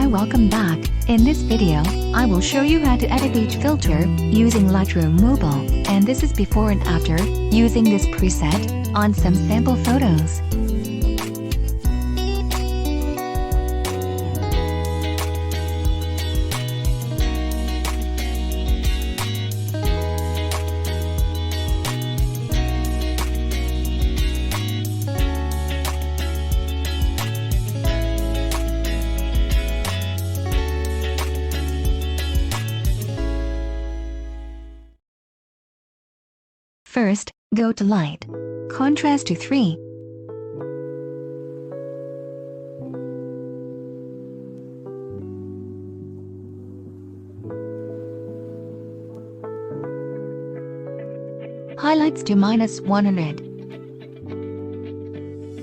welcome back. In this video, I will show you how to edit each filter using Lightroom Mobile, and this is before and after using this preset on some sample photos. First, go to Light. Contrast to 3. Highlights to -100.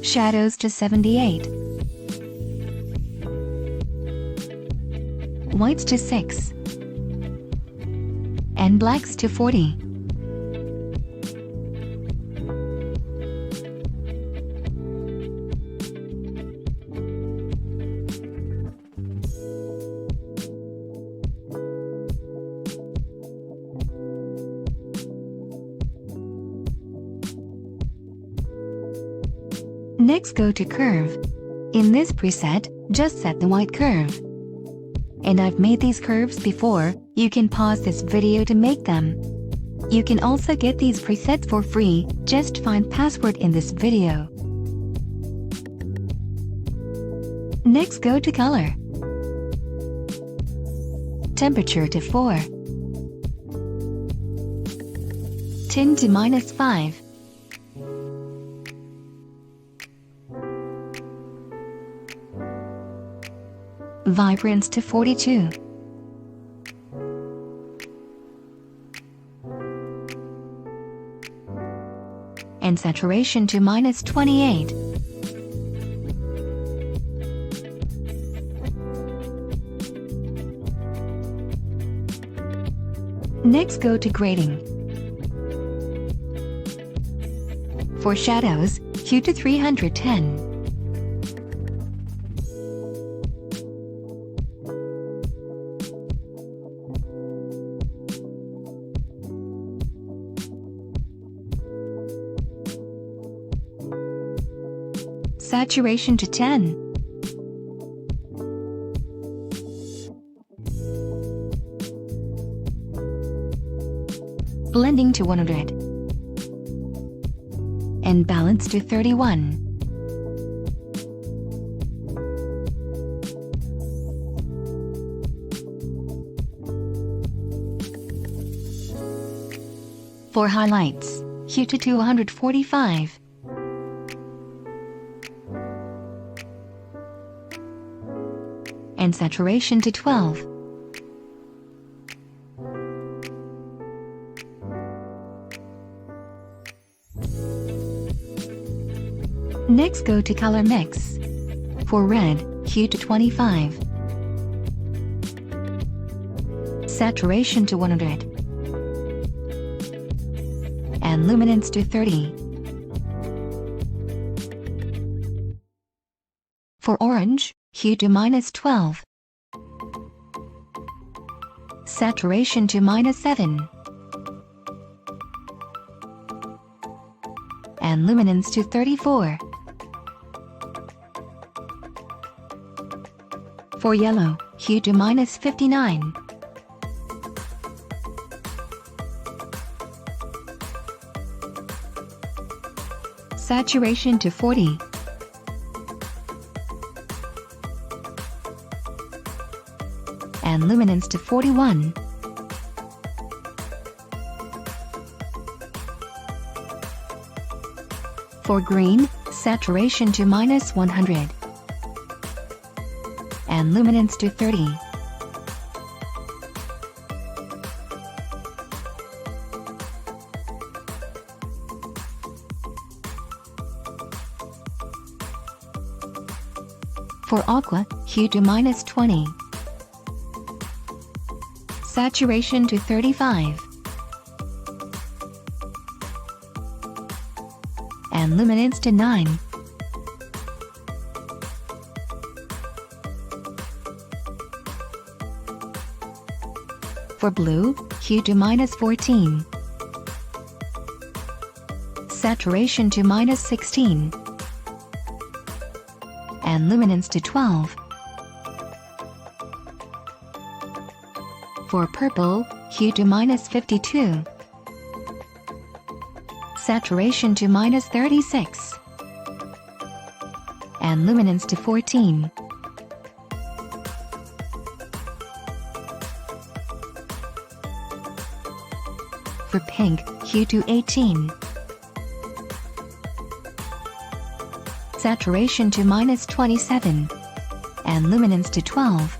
Shadows to 78. Whites to 6. And blacks to 40. Next, go to Curve. In this preset, just set the white curve. And I've made these curves before, you can pause this video to make them. You can also get these presets for free, just find password in this video. Next, go to Color. Temperature to 4. Tint to -5. Vibrance to 42. And saturation to -28. Next, go to Grading. For shadows, hue to 310. Saturation to 10. Blending to 100. And balance to 31. For highlights, hue to 245. And saturation to 12. Next, go to Color Mix. For red, hue to 25. Saturation to 100. And luminance to 30. For orange, hue to -12. Saturation to -7. And luminance to 34. For yellow, hue to -59. Saturation to 40. And luminance to 41. For green, saturation to -100. And luminance to 30. For aqua, hue to -20. Saturation to 35. And luminance to 9. For blue, hue to -14. Saturation to -16. And luminance to 12. For purple, hue to -52. Saturation to -36. And luminance to 14. For pink, hue to 18. Saturation to -27. And luminance to 12.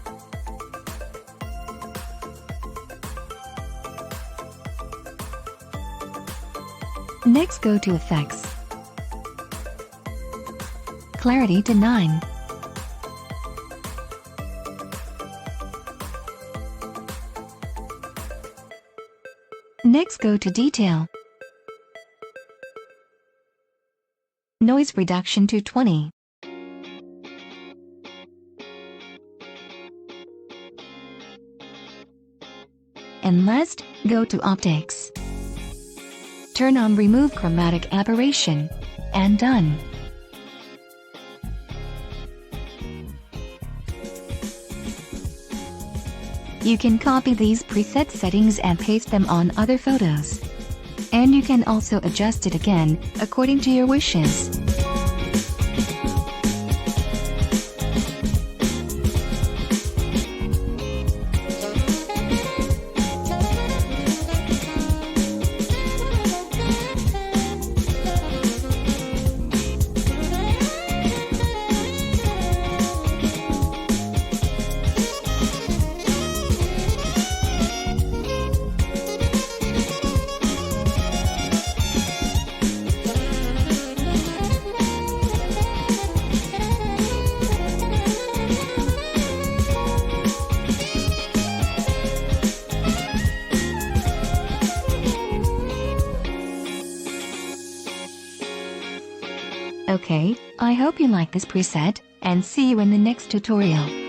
Next, go to Effects. Clarity to 9. Next, go to Detail. Noise reduction to 20. And last, go to Optics. Turn on Remove Chromatic Aberration. And done. You can copy these preset settings and paste them on other photos. And you can also adjust it again, according to your wishes. Okay, I hope you like this preset, and see you in the next tutorial.